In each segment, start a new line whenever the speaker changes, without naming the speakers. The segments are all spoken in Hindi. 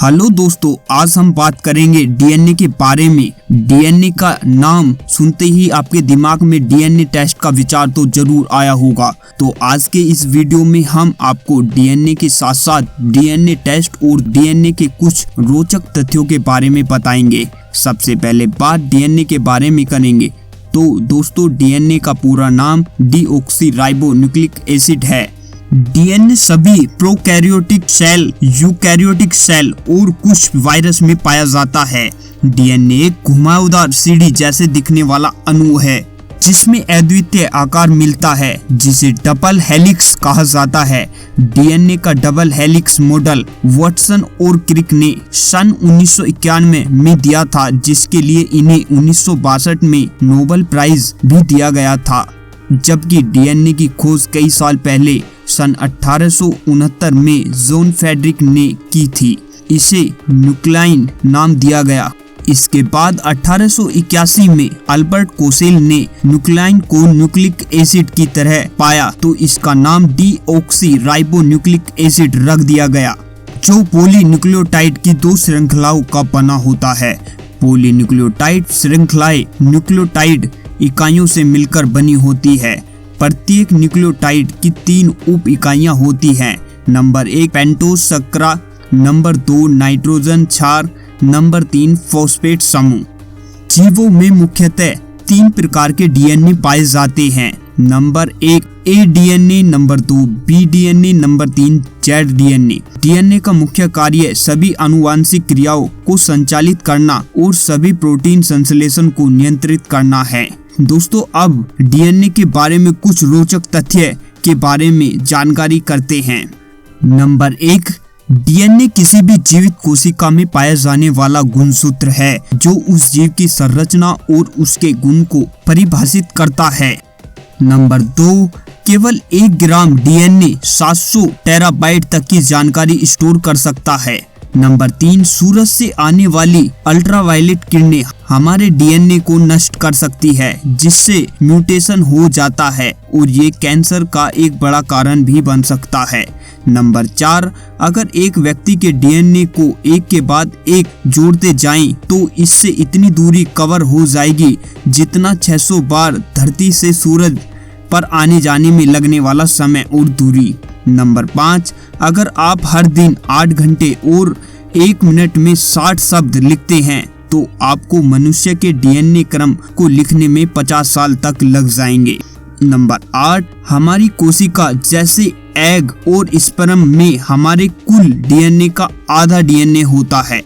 हेलो दोस्तों, आज हम बात करेंगे डीएनए के बारे में। डीएनए का नाम सुनते ही आपके दिमाग में डीएनए टेस्ट का विचार तो जरूर आया होगा। तो आज के इस वीडियो में हम आपको डीएनए के साथ साथ डीएनए टेस्ट और डीएनए के कुछ रोचक तथ्यों के बारे में बताएंगे। सबसे पहले बात डीएनए के बारे में करेंगे तो दोस्तों डीएनए का पूरा नाम डीऑक्सीराइबोन्यूक्लिक एसिड है। डीएनए सभी प्रोकैरियोटिक सेल, यूकैरियोटिक सेल और कुछ वायरस में पाया जाता है। डीएनए एक घुमावदार सीढ़ी जैसे दिखने वाला अणु है जिसमें अद्वितीय आकार मिलता है जिसे डबल हेलिक्स कहा जाता है। डीएनए का डबल हेलिक्स मॉडल वाटसन और क्रिक ने सन 1991 में दिया था, जिसके लिए इन्हें 1962 में नोबेल प्राइज भी दिया गया था। जबकि डीएनए की खोज कई साल पहले सन 1869 में जॉन फ्रेडरिक ने की थी। इसे न्यूक्लियन नाम दिया गया। इसके बाद 1881 में अल्बर्ट कोसेल ने न्यूक्लियन को न्यूक्लिक एसिड की तरह पाया तो इसका नाम डीऑक्सीराइबोन्यूक्लिक एसिड रख दिया गया, जो पॉलीन्यूक्लियोटाइड की दो श्रृंखलाओं का बना होता है। पॉलीन्यूक्लियोटाइड श्रृंखलाएं न्यूक्लियोटाइड इकाइयों से मिलकर बनी होती है। प्रत्येक न्यूक्लियोटाइड की 3 उप इकाइयां होती हैं। नंबर 1 पेंटोज शर्करा, नंबर 2 नाइट्रोजन क्षार, नंबर 3 फॉस्फेट समूह। जीवों में मुख्यतः 3 प्रकार के डीएनए पाए जाते हैं। Number 1 A DNA, number 2 B DNA, number 3 Z DNA. DNA का मुख्य कार्य सभी आनुवंशिक क्रियाओं को संचालित करना और सभी प्रोटीन संश्लेषण को नियंत्रित करना है। दोस्तों, अब डीएनए के बारे में कुछ रोचक तथ्य के बारे में जानकारी करते हैं। नंबर 1 डीएनए किसी भी जीवित कोशिका में पाया जाने वाला गुणसूत्र है जो उस जीव की संरचना और उसके गुण को परिभाषित करता है। नंबर 2 केवल 1 ग्राम डीएनए 700 टेराबाइट तक की जानकारी स्टोर कर सकता है। नंबर 3 सूरज से आने वाली अल्ट्रावायलेट किरणें हमारे डीएनए को नष्ट कर सकती है, जिससे म्यूटेशन हो जाता है और ये कैंसर का एक बड़ा कारण भी बन सकता है। नंबर 4 अगर एक व्यक्ति के डीएनए को एक के बाद एक जोड़ते जाएं तो इससे इतनी दूरी कवर हो जाएगी जितना 600 बार धरती से सूरज पर आने जाने में लगने वाला समय और दूरी। नंबर 5 अगर आप हर दिन 8 घंटे और 1 मिनट में 60 शब्द लिखते हैं तो आपको मनुष्य के डीएनए क्रम को लिखने में 50 साल तक लग जाएंगे। नंबर 8 हमारी कोशिका जैसे एग और स्पर्म में हमारे कुल डीएनए का आधा डीएनए होता है।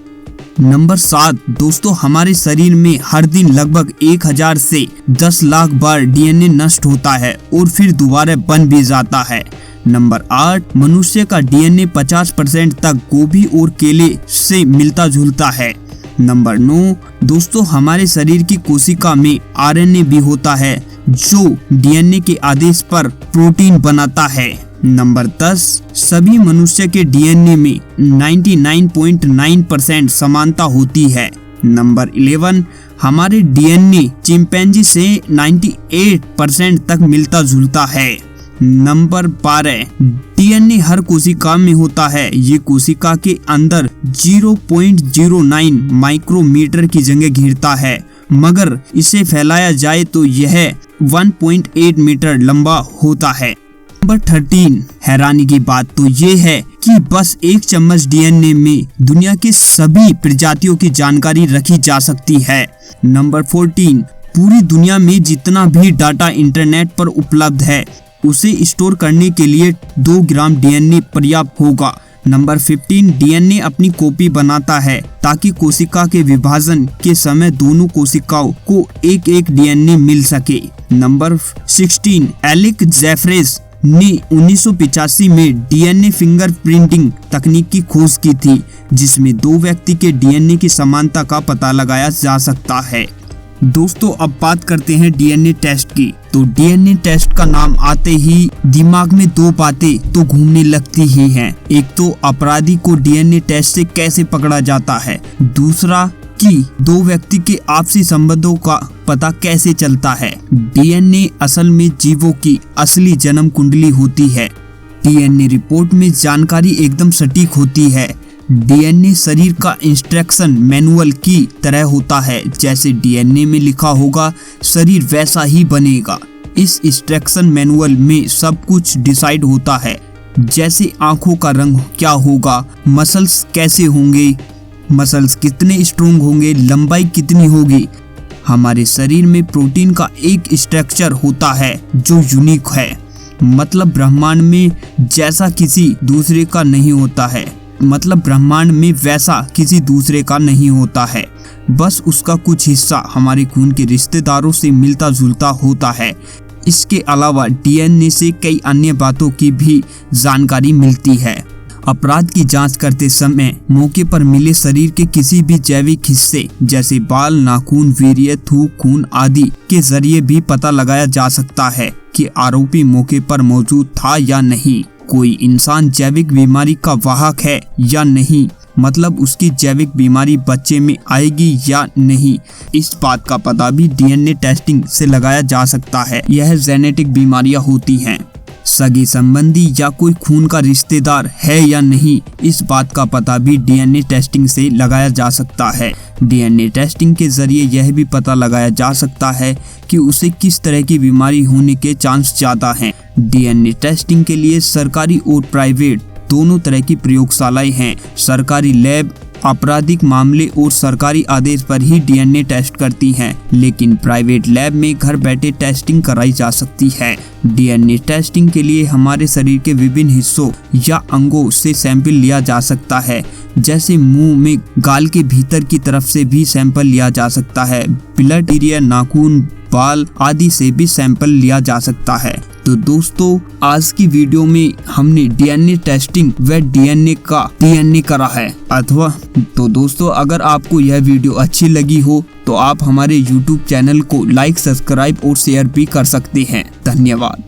नंबर 7 दोस्तों हमारे शरीर में हर दिन लगभग 1000 से 10 लाख बार डीएनए नष्ट होता है और फिर दोबारा बन भी जाता है। नंबर 8 मनुष्य का डीएनए 50% तक गोभी और केले से मिलता जुलता है। नंबर 9 दोस्तों हमारे शरीर की कोशिका में आरएनए भी होता है जो डीएनए के आदेश पर प्रोटीन बनाता है। नंबर 10 सभी मनुष्य के डीएनए में 99.9% समानता होती है। नंबर 11 हमारे डीएनए चिंपैंजी से 98% तक मिलता जुलता है। नंबर 12 डीएनए हर कोशिका में होता है। ये कोशिका के अंदर 0.09 माइक्रोमीटर की जगह घेरता है, मगर इसे फैलाया जाए तो यह 1.8 मीटर लंबा होता है। नंबर 13 हैरानी की बात तो ये है कि बस 1 चम्मच डीएनए में दुनिया की सभी प्रजातियों की जानकारी रखी जा सकती है। नंबर 14 पूरी दुनिया में जितना भी डाटा इंटरनेट पर उपलब्ध है उसे स्टोर करने के लिए 2 ग्राम डीएनए पर्याप्त होगा। नंबर 15 डीएनए अपनी कॉपी बनाता है ताकि कोशिका के विभाजन के समय दोनों कोशिकाओं को एक डीएनए मिल सके। नंबर 16 एलिक जेफरेस ने 1985 में डीएनए फिंगरप्रिंटिंग तकनीक की खोज की थी, जिसमें 2 व्यक्ति के डीएनए की समानता का पता लगाया जा सकता है। दोस्तों अब बात करते हैं डीएनए टेस्ट की। तो डीएनए टेस्ट का नाम आते ही दिमाग में 2 बातें तो घूमने लगती ही हैं। एक तो अपराधी को डीएनए टेस्ट से कैसे पकड़ा जाता है, दूसरा कि 2 व्यक्ति के आपसी संबंधों का पता कैसे चलता है। डीएनए असल में जीवों की असली जन्म कुंडली होती है। डीएनए रिपोर्ट में जानकारी एकदम सटीक होती है। डीएनए शरीर का इंस्ट्रक्शन मैनुअल की तरह होता है। जैसे डीएनए में लिखा होगा शरीर वैसा ही बनेगा। इस इंस्ट्रक्शन मैनुअल में सब कुछ डिसाइड होता है, जैसे आंखों का रंग क्या होगा, मसल्स कैसे होंगे, मसल्स कितने स्ट्रोंग होंगे, लंबाई कितनी होगी। हमारे शरीर में प्रोटीन का एक स्ट्रक्चर होता है जो यूनिक है, मतलब ब्रह्मांड में जैसा किसी दूसरे का नहीं होता है, मतलब ब्रह्मांड में वैसा किसी दूसरे का नहीं होता है। बस उसका कुछ हिस्सा हमारे खून के रिश्तेदारों से मिलता जुलता होता है। इसके अलावा डीएनए से कई अन्य बातों की भी जानकारी मिलती है। अपराध की जांच करते समय मौके पर मिले शरीर के किसी भी जैविक हिस्से जैसे बाल, नाखून, वीर्य, थूक, खून आदि के जरिए भी पता लगाया जा सकता है कि आरोपी मौके पर मौजूद था या नहीं। कोई इंसान जैविक बीमारी का वाहक है या नहीं, मतलब उसकी जैविक बीमारी बच्चे में आएगी या नहीं, इस बात का पता भी डीएनए टेस्टिंग से लगाया जा सकता है। यह जेनेटिक बीमारियां होती हैं। सगे संबंधी या कोई खून का रिश्तेदार है या नहीं, इस बात का पता भी डीएनए टेस्टिंग से लगाया जा सकता है। डीएनए टेस्टिंग के जरिए यह भी पता लगाया जा सकता है कि उसे किस तरह की बीमारी होने के चांस ज्यादा हैं। डीएनए टेस्टिंग के लिए सरकारी और प्राइवेट दोनों तरह की प्रयोगशालाएं हैं। सरकारी लैब आपराधिक मामले और सरकारी आदेश पर ही डीएनए टेस्ट करती हैं, लेकिन प्राइवेट लैब में घर बैठे टेस्टिंग कराई जा सकती है। डीएनए टेस्टिंग के लिए हमारे शरीर के विभिन्न हिस्सों या अंगों से सैंपल लिया जा सकता है, जैसे मुंह में गाल के भीतर की तरफ से भी सैंपल लिया जा सकता है। ब्लड एरिया, नाखून, बाल आदि से भी सैंपल लिया जा सकता है। तो दोस्तों, आज की वीडियो में हमने डीएनए टेस्टिंग व डीएनए करा है अथवा। तो दोस्तों, अगर आपको यह वीडियो अच्छी लगी हो तो आप हमारे YouTube चैनल को लाइक, सब्सक्राइब और शेयर भी कर सकते हैं। धन्यवाद।